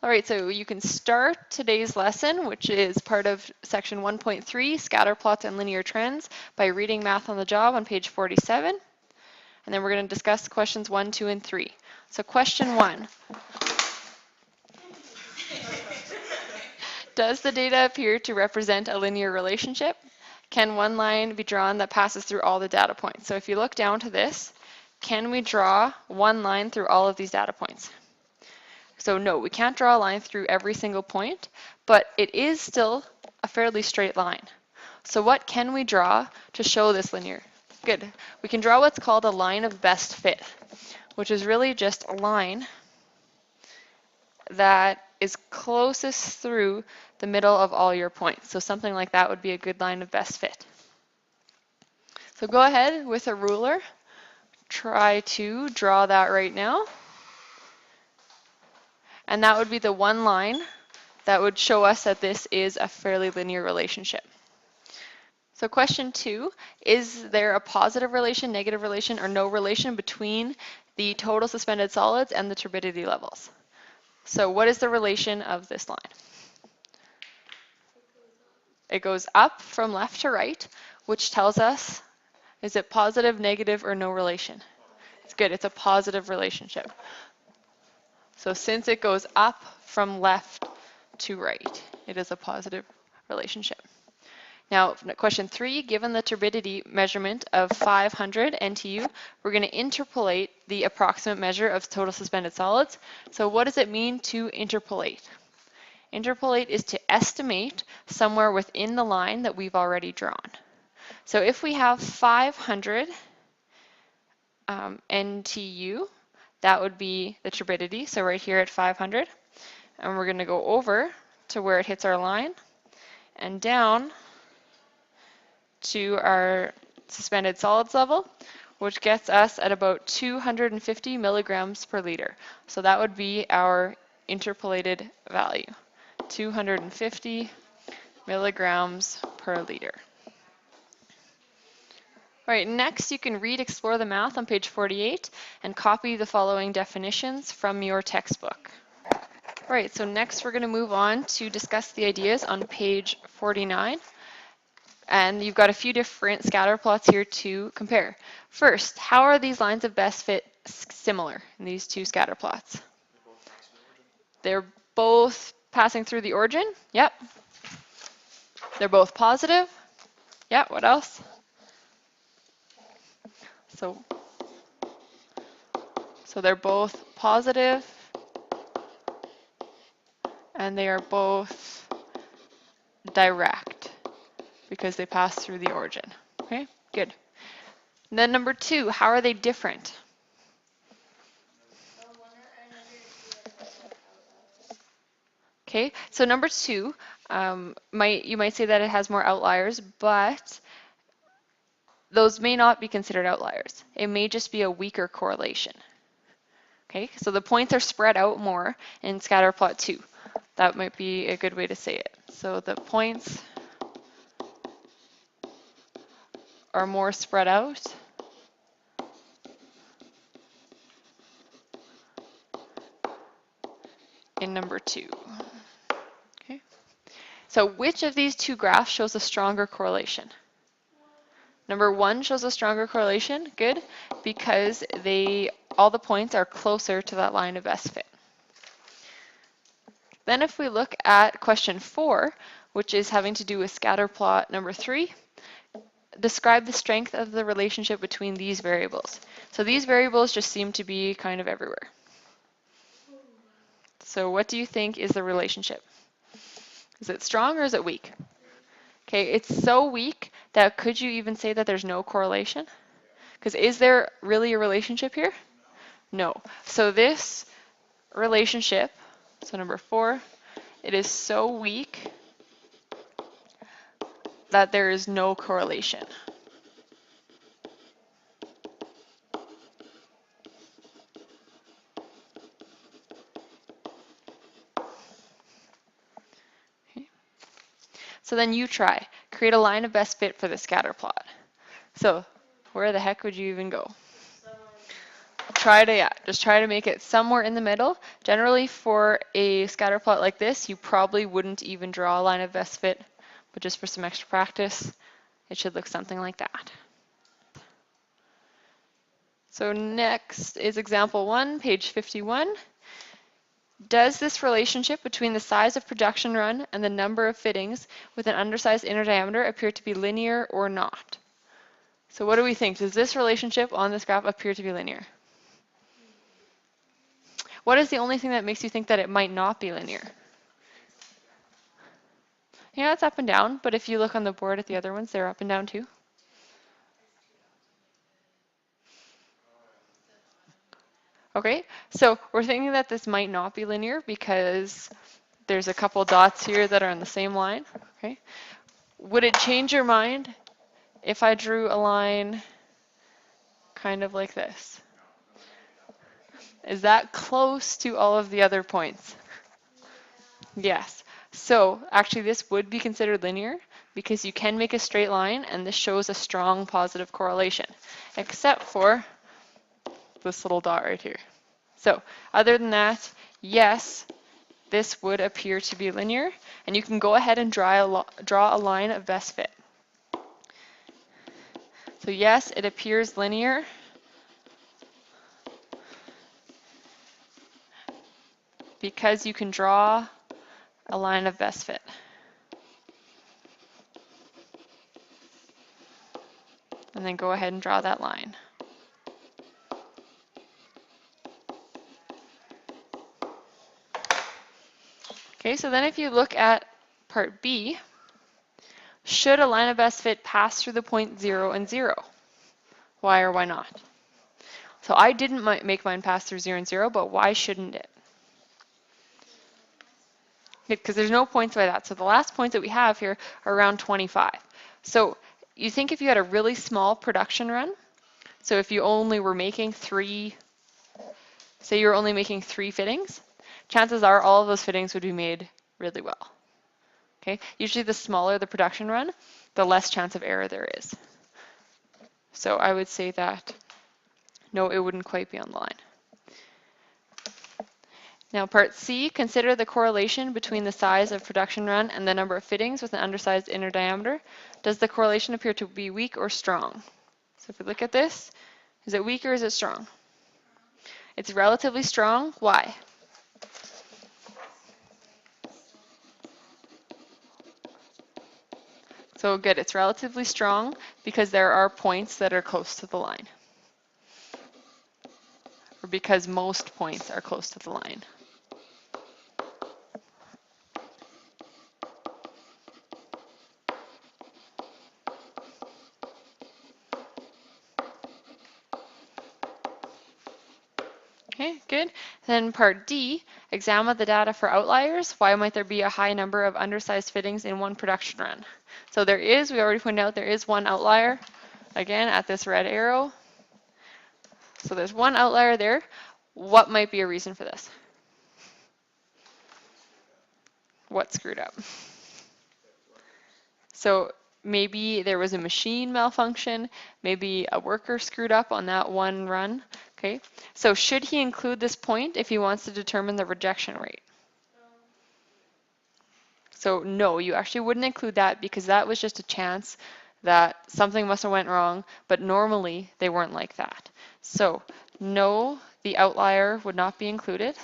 All right, so you can start today's lesson, which is part of section 1.3, scatter plots and linear trends, by reading Math on the Job on page 47. And then we're going to discuss questions 1, 2, and 3. So question 1. Does the data appear to represent a linear relationship? Can one line be drawn that passes through all the data points? So if you look down to this, can we draw one line through all of these data points? So no, we can't draw a line through every single point, but it is still a fairly straight line. So what can we draw to show this linear? Good. We can draw what's called a line of best fit, which is really just a line that is closest through the middle of all your points. So something like that would be a good line of best fit. So go ahead with a ruler, try to draw that right now. And that would be the one line that would show us that this is a fairly linear relationship. So question 2, is there a positive relation, negative relation, or no relation between the total suspended solids and the turbidity levels? So what is the relation of this line? It goes up from left to right, which tells us, is it positive, negative, or no relation? It's good, it's a positive relationship. So since it goes up from left to right, it is a positive relationship. Now, question 3, given the turbidity measurement of 500 NTU, we're going to interpolate the approximate measure of total suspended solids. So what does it mean to interpolate? Interpolate is to estimate somewhere within the line that we've already drawn. So if we have 500 NTU, that would be the turbidity, so right here at 500. And we're going to go over to where it hits our line and down to our suspended solids level, which gets us at about 250 milligrams per liter. So that would be our interpolated value, 250 milligrams per liter. All right, next you can read Explore the Math on page 48 and copy the following definitions from your textbook. All right, so next we're going to move on to discuss the ideas on page 49. And you've got a few different scatter plots here to compare. First, how are these lines of best fit similar in these two scatter plots? They're both passing through the origin. Yep. They're both positive. Yep, what else? So they're both positive, and they are both direct because they pass through the origin. Okay, good. And then number 2, how are they different? Okay, so number 2, you might say that it has more outliers, but those may not be considered outliers. It may just be a weaker correlation. Okay, so the points are spread out more in scatter plot 2. That might be a good way to say it. So the points are more spread out. In number 2. Okay. So which of these two graphs shows a stronger correlation? Number 1 shows a stronger correlation, good, because all the points are closer to that line of best fit. Then if we look at question 4, which is having to do with scatter plot number 3, describe the strength of the relationship between these variables. So these variables just seem to be kind of everywhere. So what do you think is the relationship? Is it strong or is it weak? Okay, it's so weak that could you even say that there's no correlation? Because is there really a relationship here? No. So this relationship, so number 4, it is so weak that there is no correlation. Okay. So then you try. Create a line of best fit for the scatter plot. So where the heck would you even go? Just try to make it somewhere in the middle Generally for a scatter plot like this, you probably wouldn't even draw a line of best fit, but just for some extra practice, it should look something like that. So next is example 1, page 51. Does this relationship between the size of production run and the number of fittings with an undersized inner diameter appear to be linear or not? So what do we think? Does this relationship on this graph appear to be linear? What is the only thing that makes you think that it might not be linear? Yeah, it's up and down, but if you look on the board at the other ones, they're up and down too. Okay, so we're thinking that this might not be linear because there's a couple dots here that are on the same line. Okay, would it change your mind if I drew a line kind of like this? Is that close to all of the other points? Yes. So actually this would be considered linear because you can make a straight line and this shows a strong positive correlation, except for this little dot right here. So other than that, yes, this would appear to be linear, and you can go ahead and draw a line of best fit. So yes, it appears linear. Because you can draw a line of best fit. And then go ahead and draw that line. Okay, so then if you look at part B, should a line of best fit pass through the point 0 and 0? Why or why not? So I didn't make mine pass through 0 and 0, but why shouldn't it? Because there's no points by that. So the last points that we have here are around 25. So you think if you had a really small production run, so if you only were making say you're only making 3 fittings, chances are all of those fittings would be made really well. Okay? Usually the smaller the production run, the less chance of error there is. So I would say that no, it wouldn't quite be on the line. Now part C, consider the correlation between the size of production run and the number of fittings with an undersized inner diameter. Does the correlation appear to be weak or strong? So if we look at this, is it weak or is it strong? It's relatively strong. Why? So good, it's relatively strong because there are points that are close to the line. Or because most points are close to the line. Okay, good. Then part D, examine the data for outliers. Why might there be a high number of undersized fittings in one production run? So there is, we already pointed out, there is one outlier, again, at this red arrow. So there's one outlier there. What might be a reason for this? What screwed up? So maybe there was a machine malfunction, maybe a worker screwed up on that one run. Okay, so should he include this point if he wants to determine the rejection rate? So no, you actually wouldn't include that because that was just a chance that something must have went wrong, but normally they weren't like that. So no, the outlier would not be included.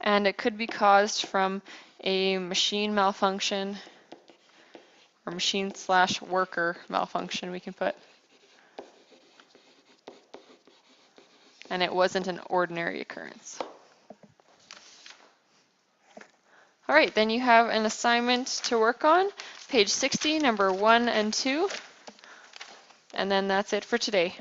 And it could be caused from a machine malfunction or machine/worker malfunction, we can put. And it wasn't an ordinary occurrence. All right, then you have an assignment to work on, page 60, number 1 and 2. And then that's it for today.